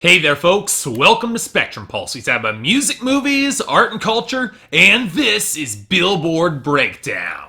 Hey there folks, welcome to Spectrum Pulse. We talk about music, movies, art and culture, and this is Billboard Breakdown.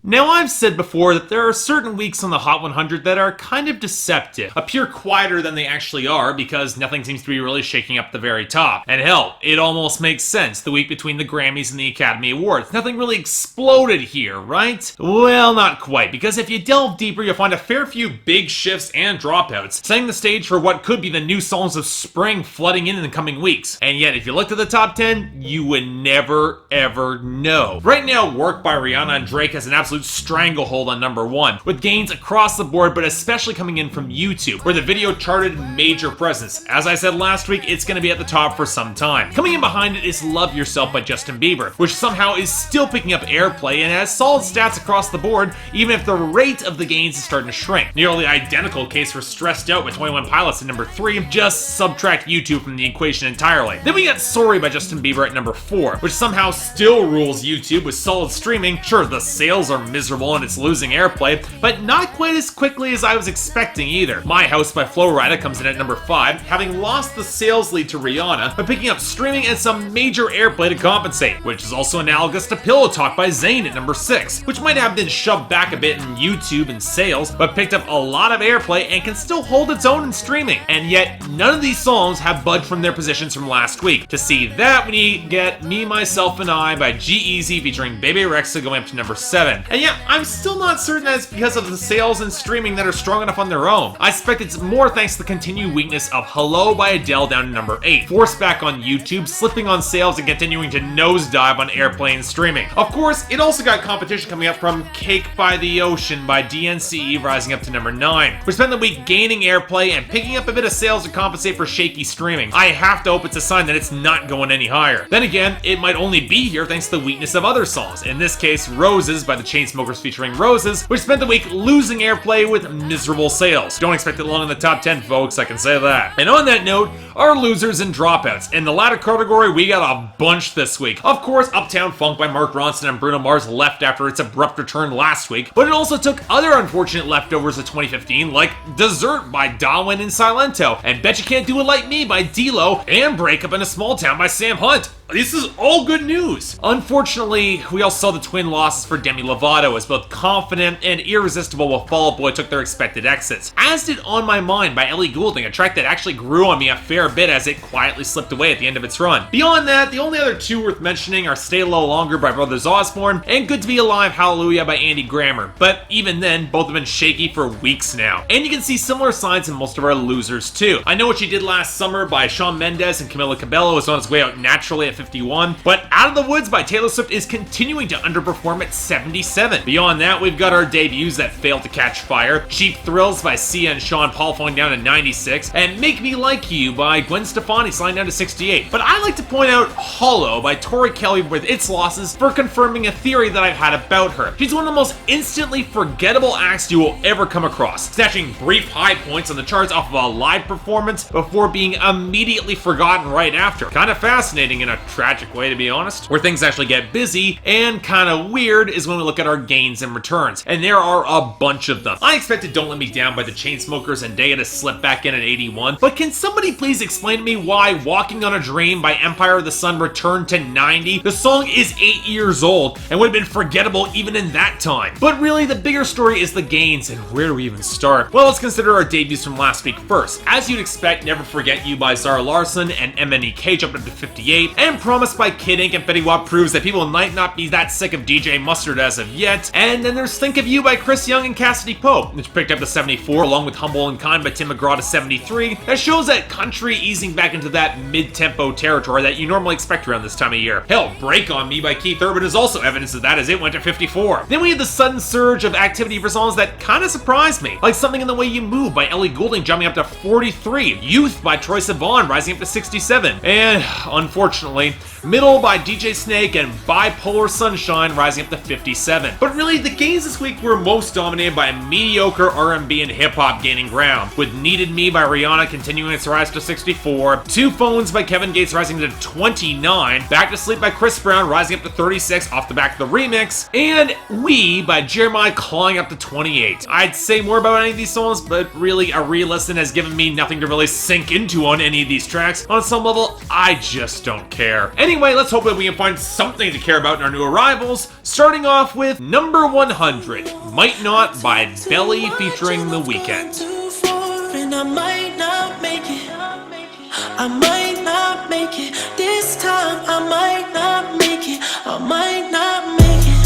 Now, I've said before that there are certain weeks on the Hot 100 that are kind of deceptive, appear quieter than they actually are because nothing seems to be really shaking up the very top. And hell, it almost makes sense, the week between the Grammys and the Academy Awards. Nothing really exploded here, right? Well, not quite, because if you delve deeper, you'll find a fair few big shifts and dropouts, setting the stage for what could be the new songs of spring flooding in the coming weeks. And yet, if you looked at the top 10, you would never, ever know. Right now, Work by Rihanna and Drake has an absolute stranglehold on number 1, with gains across the board, but especially coming in from YouTube, where the video charted major presence. As I said last week, it's going to be at the top for some time. Coming in behind it is Love Yourself by Justin Bieber, which somehow is still picking up airplay and has solid stats across the board, even if the rate of the gains is starting to shrink. Nearly identical case for Stressed Out by 21 Pilots at number 3, just subtract YouTube from the equation entirely. Then we got Sorry by Justin Bieber at number 4, which somehow still rules YouTube with solid streaming. Sure, the sales are miserable and it's losing airplay, but not quite as quickly as I was expecting either. My House by Flo Rida comes in at number 5, having lost the sales lead to Rihanna, but picking up streaming and some major airplay to compensate, which is also analogous to Pillow Talk by Zayn at number 6, which might have been shoved back a bit in YouTube and sales, but picked up a lot of airplay and can still hold its own in streaming. And yet, none of these songs have budged from their positions from last week. To see that, we get Me, Myself, and I by G-Eazy featuring Bebe Rexha going up to number 7. And yeah, I'm still not certain that it's because of the sales and streaming that are strong enough on their own. I suspect it's more thanks to the continued weakness of Hello by Adele down to number 8, forced back on YouTube, slipping on sales and continuing to nosedive on airplay and streaming. Of course, it also got competition coming up from Cake by the Ocean by DNCE rising up to number 9, which spent the week gaining airplay and picking up a bit of sales to compensate for shaky streaming. I have to hope it's a sign that it's not going any higher. Then again, it might only be here thanks to the weakness of other songs, in this case Roses by the Chainsmokers featuring Roses, which spent the week losing airplay with miserable sales. Don't expect it long in the top 10, folks, I can say that. And on that note, our losers and dropouts. In the latter category, we got a bunch this week. Of course, Uptown Funk by Mark Ronson and Bruno Mars left after its abrupt return last week, but it also took other unfortunate leftovers of 2015, like Dessert by Dolla and Silento, and Bet You Can't Do It Like Me by D-Lo, and Breakup in a Small Town by Sam Hunt. This is all good news. Unfortunately, we also saw the twin losses for Demi Lovato, as both Confident and Irresistible with Fall Out Boy took their expected exits. As did On My Mind by Ellie Goulding, a track that actually grew on me a fair bit as it quietly slipped away at the end of its run. Beyond that, the only other two worth mentioning are Stay Low Longer by Brothers Osborne and Good to Be Alive Hallelujah by Andy Grammer. But even then, both have been shaky for weeks now. And you can see similar signs in most of our losers too. I Know What You Did Last Summer by Shawn Mendes and Camila Cabello is on its way out naturally at 51, but Out of the Woods by Taylor Swift is continuing to underperform at 77. Beyond that, we've got our debuts that failed to catch fire. Cheap Thrills by Sia and Sean Paul falling down to 96, and Make Me Like You by Gwen Stefani sliding down to 68. But I like to point out Hollow by Tori Kelly with its losses for confirming a theory that I've had about her. She's one of the most instantly forgettable acts you will ever come across, snatching brief high points on the charts off of a live performance before being immediately forgotten right after. Kind of fascinating in a tragic way, to be honest. Where things actually get busy and kind of weird is when we look at our gains and returns, and there are a bunch of them. I expected Don't Let Me Down by the Chainsmokers and Daya to slip back in at 81, but can somebody please explain to me why Walking on a Dream by Empire of the Sun returned to 90? The song is 8 years old and would have been forgettable even in that time. But really, the bigger story is the gains, and where do we even start? Well, let's consider our debuts from last week first. As you'd expect, Never Forget You by Zara Larsson and MNEK jumped up to 58, and Promise by Kid Ink and Fetty Wap proves that people might not be that sick of DJ Mustard as of yet. And then there's Think of You by Chris Young and Cassidy Pope, which picked up to 74, along with Humble and Kind by Tim McGraw to 73. That shows that country easing back into that mid-tempo territory that you normally expect around this time of year. Hell, Break On Me by Keith Urban is also evidence of that, as it went to 54. Then we had the sudden surge of activity for songs that kind of surprised me, like Something in the Way You Move by Ellie Goulding jumping up to 43, Youth by Troye Sivan rising up to 67, and unfortunately, Early, Middle by DJ Snake, and Bipolar Sunshine rising up to 57. But really, the gains this week were most dominated by mediocre R&B and hip-hop gaining ground, with Needed Me by Rihanna continuing its rise to 64, Two Phones by Kevin Gates rising to 29, Back to Sleep by Chris Brown rising up to 36 off the back of the remix, and We by Jeremiah clawing up to 28. I'd say more about any of these songs, but really, a re-listen has given me nothing to really sink into on any of these tracks. On some level, I just don't care. Anyway, let's hope that we can find something to care about in our new arrivals, starting off with number 100, Might Not by Belly featuring The Weeknd. I might not make it. I might not make it. This time I might not make it. I might not make it.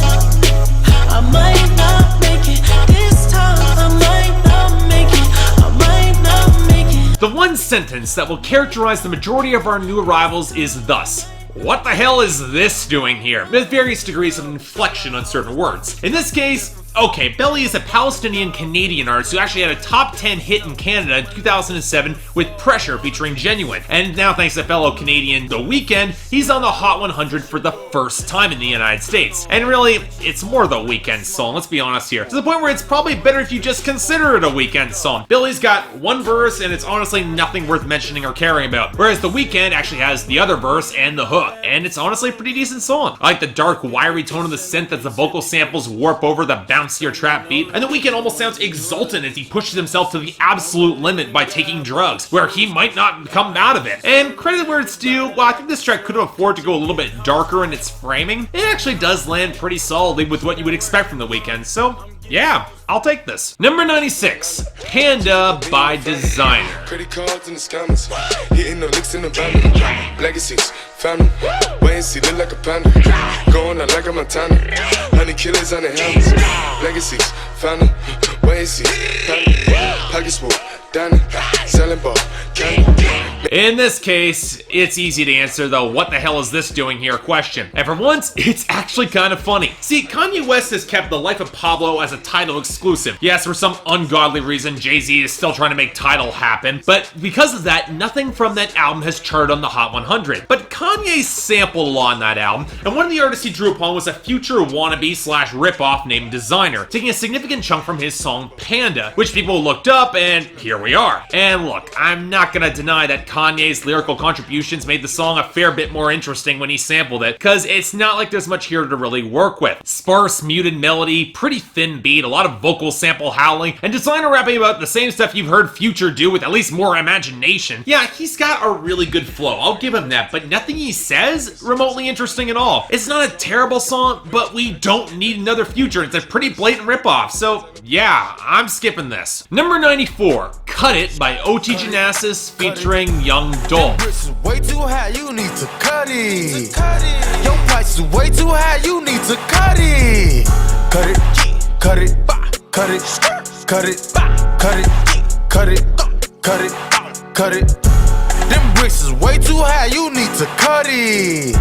I might not make it. This time I might not make it. I might not make it. The one sentence that will characterize the majority of our new arrivals is thus: what the hell is this doing here? With various degrees of inflection on certain words. In this case, okay, Belly is a Palestinian-Canadian artist who actually had a top 10 hit in Canada in 2007 with Pressure featuring Genuine. And now, thanks to fellow Canadian The Weeknd, he's on the Hot 100 for the first time in the United States. And really, it's more The Weeknd song, let's be honest here. To the point where it's probably better if you just consider it a Weeknd song. Billy's got one verse and it's honestly nothing worth mentioning or caring about. Whereas The Weeknd actually has the other verse and the hook. And it's honestly a pretty decent song. I like the dark, wiry tone of the synth as the vocal samples warp over the bouncier trap beat, and The Weeknd almost sounds exultant as he pushes himself to the absolute limit by taking drugs, where he might not come out of it. And credit where it's due, while I think this track could have afforded to go a little bit darker in its framing, it actually does land pretty solidly with what you would expect from The Weeknd, so yeah, I'll take this. Number 96, Panda by Desiigner. Credit cards in the scammers, hitting the licks in the van. Legacies, family, wait and see, look like a panda. Going out like a Montana, honey killers on the helmets. Legacies, family, wait and see, family, pockets full, dining, selling ball, candy. In this case, it's easy to answer the what the hell is this doing here question. And for once, it's actually kind of funny. See, Kanye West has kept The Life of Pablo as a Tidal exclusive. Yes, for some ungodly reason, Jay-Z is still trying to make Tidal happen, but because of that, nothing from that album has charted on the Hot 100. But Kanye sampled a lot on that album, and one of the artists he drew upon was a future wannabe slash ripoff named Desiigner, taking a significant chunk from his song Panda, which people looked up, and here we are. And look, I'm not gonna deny that Kanye's lyrical contributions made the song a fair bit more interesting when he sampled it, cause it's not like there's much here to really work with. Sparse, muted melody, pretty thin beat, a lot of vocal sample howling, and Desiigner rapping about the same stuff you've heard Future do with at least more imagination. Yeah, he's got a really good flow, I'll give him that, but nothing he says remotely interesting at all. It's not a terrible song, but we don't need another Future. It's a pretty blatant ripoff, so yeah, I'm skipping this. Number 94, Cut It by OT Genasis featuring Young Dolph. Way too high, you need to cut it. Your price is way too high, you need to cut it. Cut it, cut it, cut it, cut it, cut it, cut it, cut it, cut it. Them bricks is way too high, you need to cut it.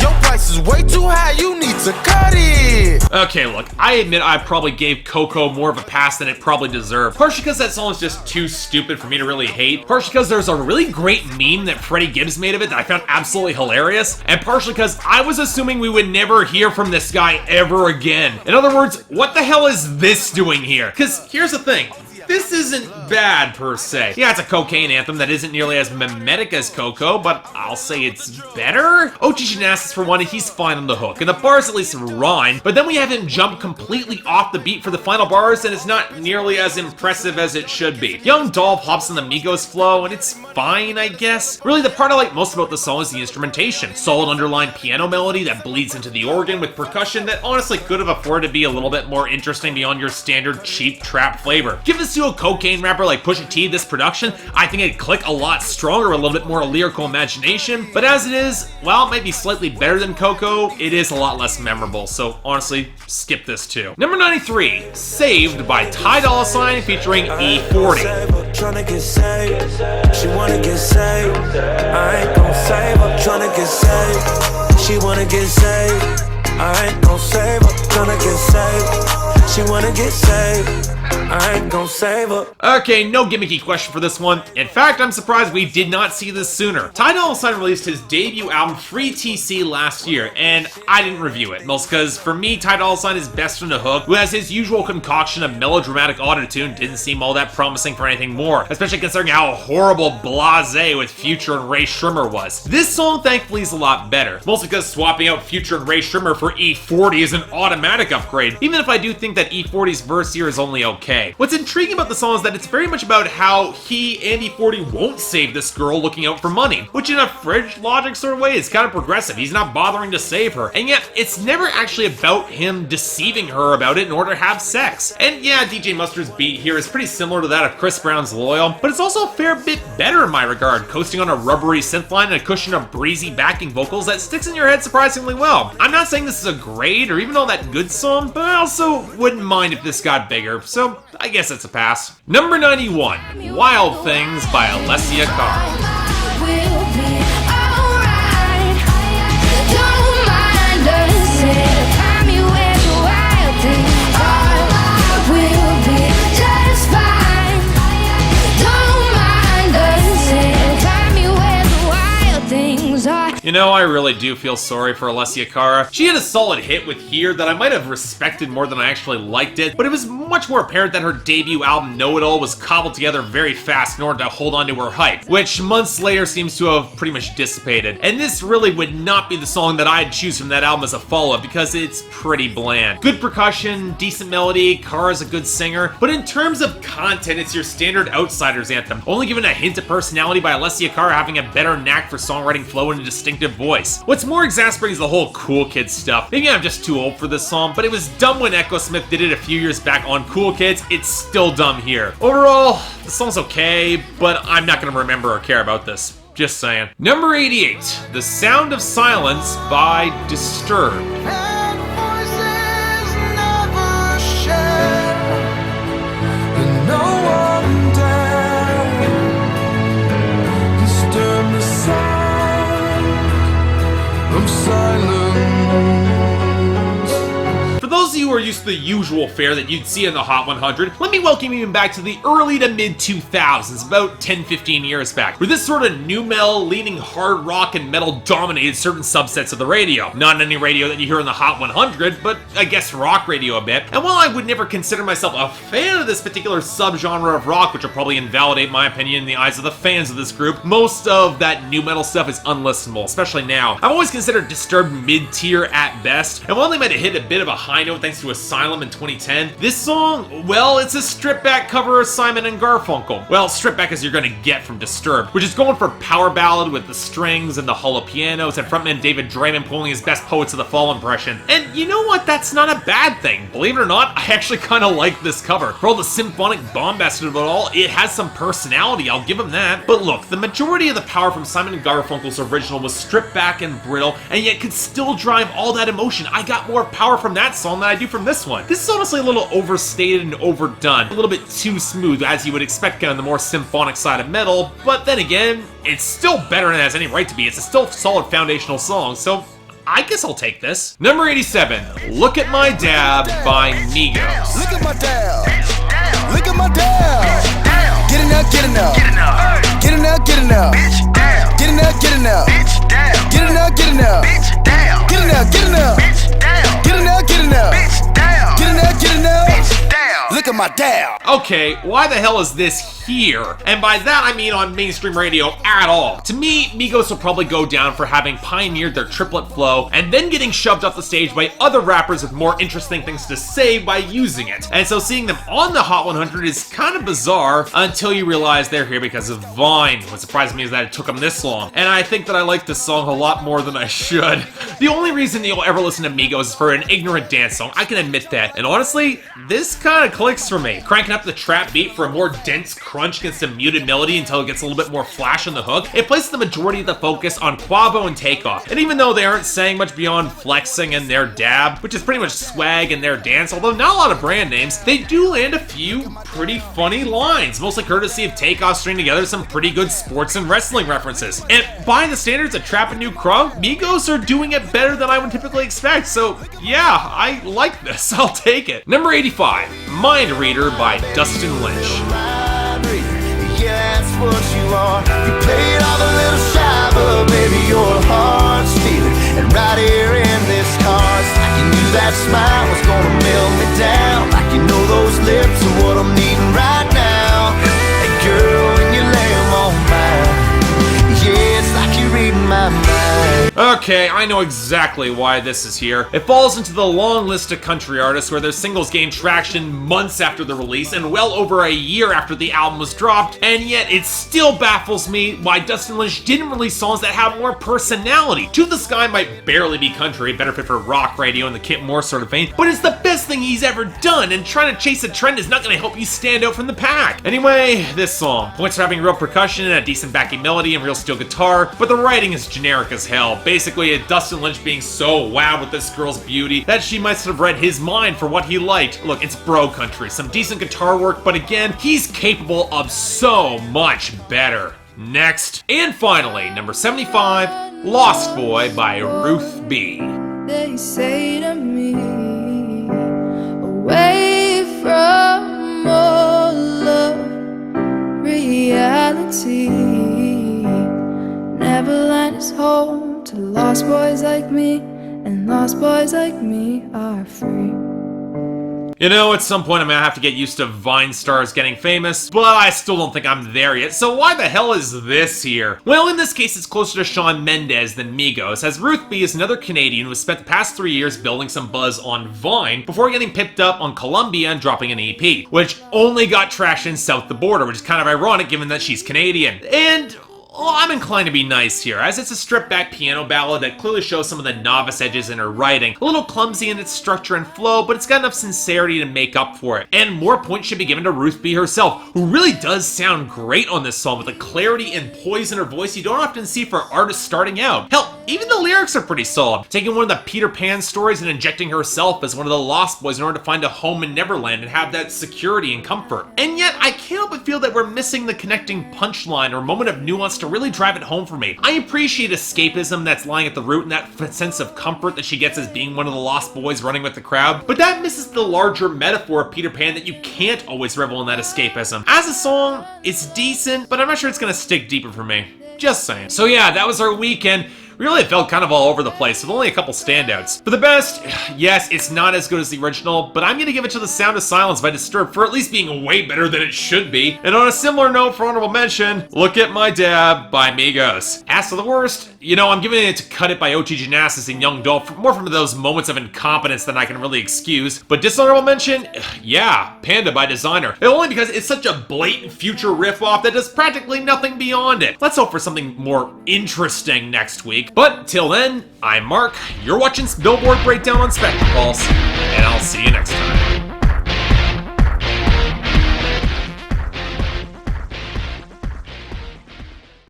Your price is way too high, you need to cut it. Okay, look, I admit I probably gave Coco more of a pass than it probably deserved. Partially because that song is just too stupid for me to really hate. Partially because there's a really great meme that Freddie Gibbs made of it that I found absolutely hilarious. And partially because I was assuming we would never hear from this guy ever again. In other words, what the hell is this doing here? Because here's the thing. This isn't bad, per se. Yeah, it's a cocaine anthem that isn't nearly as mimetic as Coco, but I'll say it's better? OG Genasis, for one, he's fine on the hook, and the bars at least rhyme, but then we have him jump completely off the beat for the final bars, and it's not nearly as impressive as it should be. Young Dolph hops on the Migos flow, and it's fine, I guess. Really, the part I like most about the song is the instrumentation. Solid underlying piano melody that bleeds into the organ with percussion that honestly could have afforded to be a little bit more interesting beyond your standard cheap trap flavor. Give this to a cocaine rapper like Pusha T this production, I think it'd click a lot stronger, a little bit more lyrical imagination, but as it is, while it might be slightly better than Coco, it is a lot less memorable, so honestly, skip this too. Number 93, Saved by Ty Dolla $ign featuring E40. Tryna get saved, she wanna get saved. I ain't gon' save her, tryna get saved. She wanna get saved. I ain't gon' save her, tryna get saved. she wanna get saved. I ain't gon' save her. Okay, no gimmicky question for this one. In fact, I'm surprised we did not see this sooner. Dolla released his debut album Free TC last year, and I didn't review it. Most because, for me, Dolla is best on the hook, who has his usual concoction of melodramatic autotune, didn't seem all that promising for anything more, especially considering how horrible blasé with Future and Ray Shrimmer was. This song, thankfully, is a lot better, mostly because swapping out Future and Ray Shrimmer for E40 is an automatic upgrade, even if I do think that E40's verse here is only okay. What's intriguing about the song is that it's very much about how he and E40 won't save this girl looking out for money, which in a fridge logic sort of way is kind of progressive. He's not bothering to save her, and yet it's never actually about him deceiving her about it in order to have sex. And yeah, DJ Mustard's beat here is pretty similar to that of Chris Brown's Loyal, but it's also a fair bit better in my regard, coasting on a rubbery synth line and a cushion of breezy backing vocals that sticks in your head surprisingly well. I'm not saying this is a great or even all that good song, but I also wouldn't mind if this got bigger, so I guess it's a pass. Number 91, Wild Things by Alessia Cara. You know, I really do feel sorry for Alessia Cara. She had a solid hit with Here that I might have respected more than I actually liked it, but it was much more apparent that her debut album Know It All was cobbled together very fast in order to hold on to her hype, which months later seems to have pretty much dissipated. And this really would not be the song that I'd choose from that album as a follow-up because it's pretty bland. Good percussion, decent melody, Cara's a good singer, but in terms of content, it's your standard Outsiders anthem, only given a hint of personality by Alessia Cara having a better knack for songwriting flow and a distinctive voice. What's more exasperating is the whole cool kid stuff. Maybe I'm just too old for this song, but it was dumb when Echo Smith did it a few years back on Cool Kids. It's still dumb here. Overall, the song's okay, but I'm not gonna remember or care about this. Just saying. Number 88, The Sound of Silence by Disturbed. For those of you who are used to the usual fare that you'd see in the Hot 100, let me welcome you back to the early to mid 2000s, about 10-15 years back, where this sort of nu metal leaning hard rock and metal dominated certain subsets of the radio. Not any radio that you hear in the Hot 100, but I guess rock radio a bit. And while I would never consider myself a fan of this particular subgenre of rock, which will probably invalidate my opinion in the eyes of the fans of this group, most of that nu metal stuff is unlistenable, especially now. I've always considered Disturbed mid-tier at best, and while they might have hit a bit of a high note thanks to Asylum in 2010, this song, well, it's a stripped-back cover of Simon and Garfunkel. Well, stripped back as you're gonna get from Disturbed, which is going for power ballad with the strings and the hollow pianos and frontman David Draiman pulling his best Poets of the Fall impression. And you know what? That's not a bad thing. Believe it or not, I actually kind of like this cover. For all the symphonic bombast of it all, it has some personality, I'll give him that. But look, the majority of the power from Simon and Garfunkel's original was stripped back and brittle, and yet could still drive all that emotion. I got more power from that song than I do from this one. This is honestly a little overstated and overdone, a little bit too smooth, as you would expect kind of the more symphonic side of metal, but then again, it's still better than it has any right to be. It's a still solid foundational song, so I guess I'll take this. Number 87, Look at My Dab by Migos. Look at my dab. Look at my dab. Get it now, get it now. Get it now, get it now. Get it now, get it now. Get it now, get it now. Get it now, get it now. Get it now, get it now. Get it now, get it now. Look at my dab. Okay, why the hell is this here? And by that I mean on mainstream radio at all. To me, Migos will probably go down for having pioneered their triplet flow and then getting shoved off the stage by other rappers with more interesting things to say by using it. And so seeing them on the Hot 100 is kind of bizarre until you realize they're here because of Vine. What surprised me is that it took them this long. And I think that I like this song a lot more than I should. The only reason you'll ever listen to Migos is for an ignorant dance song. I can admit that. And honestly, this kind of clicks 6 for me, cranking up the trap beat for a more dense crunch against a muted melody until it gets a little bit more flash on the hook. It places the majority of the focus on Quavo and Takeoff, and even though they aren't saying much beyond flexing and their dab, which is pretty much swag and their dance, although not a lot of brand names, they do land a few pretty funny lines, mostly courtesy of Takeoff stringing together some pretty good sports and wrestling references. And by the standards of trap and new crunk, Migos are doing it better than I would typically expect, so yeah, I like this. I'll take it. Number 85, Mindreader by Dustin Lynch. Yeah, that's what you are. You played all the little shy, but baby, you're a heart stealer. And right here in this car, it's like you knew that smile was gonna melt me down. Like you know those lips are what I'm needing right now. Hey girl, when you lay them on mine, yeah, it's like you're reading my mind. Okay, I know exactly why this is here. It falls into the long list of country artists where their singles gained traction months after the release and well over a year after the album was dropped, and yet it still baffles me why Dustin Lynch didn't release songs that have more personality. To the Sky might barely be country, better fit for rock radio in the Kit Moore sort of vein, but it's the best thing he's ever done, and trying to chase a trend is not going to help you stand out from the pack. Anyway, this song points for having real percussion and a decent backing melody and real steel guitar, but the writing is generic as hell. Basically, a Dustin Lynch being so wowed with this girl's beauty that she must have read his mind for what he liked. Look, it's bro country, some decent guitar work, but again, he's capable of so much better. Next, and finally, number 75, Lost Boy by Ruth B. They say to me, away from all of reality, Neverland is home to lost boys like me, and lost boys like me are free. You know, at some point I'm gonna have to get used to Vine stars getting famous, but I still don't think I'm there yet, so why the hell is this here? Well, in this case it's closer to Shawn Mendes than Migos, as Ruth B is another Canadian who has spent the past 3 years building some buzz on Vine before getting picked up on Columbia and dropping an EP, which only got traction south the border, which is kind of ironic given that she's Canadian. And well, I'm inclined to be nice here, as it's a stripped-back piano ballad that clearly shows some of the novice edges in her writing. A little clumsy in its structure and flow, but it's got enough sincerity to make up for it. And more points should be given to Ruth B herself, who really does sound great on this song with the clarity and poise in her voice you don't often see for artists starting out. Hell, even the lyrics are pretty solid, taking one of the Peter Pan stories and injecting herself as one of the Lost Boys in order to find a home in Neverland and have that security and comfort. And yet, I can't help but feel that we're missing the connecting punchline or moment of nuance to really drive it home for me. I appreciate escapism that's lying at the root and that sense of comfort that she gets as being one of the Lost Boys running with the crowd, but that misses the larger metaphor of Peter Pan that you can't always revel in that escapism. As a song, it's decent, but I'm not sure it's gonna stick deeper for me. Just saying. So yeah, that was our weekend. Really, it felt kind of all over the place, with only a couple standouts. For the best, yes, it's not as good as the original, but I'm gonna give it to The Sound of Silence by Disturbed for at least being way better than it should be. And on a similar note, for honorable mention, Look at My Dab by Migos. As for the worst, you know, I'm giving it to Cut It by OG Genasis and Young Dolph, more from those moments of incompetence than I can really excuse. But dishonorable mention, yeah, Panda by Desiigner. Only because it's such a blatant future riff-off that does practically nothing beyond it. Let's hope for something more interesting next week. But till then, I'm Mark, you're watching Billboard Breakdown on Spectacles, and I'll see you next time.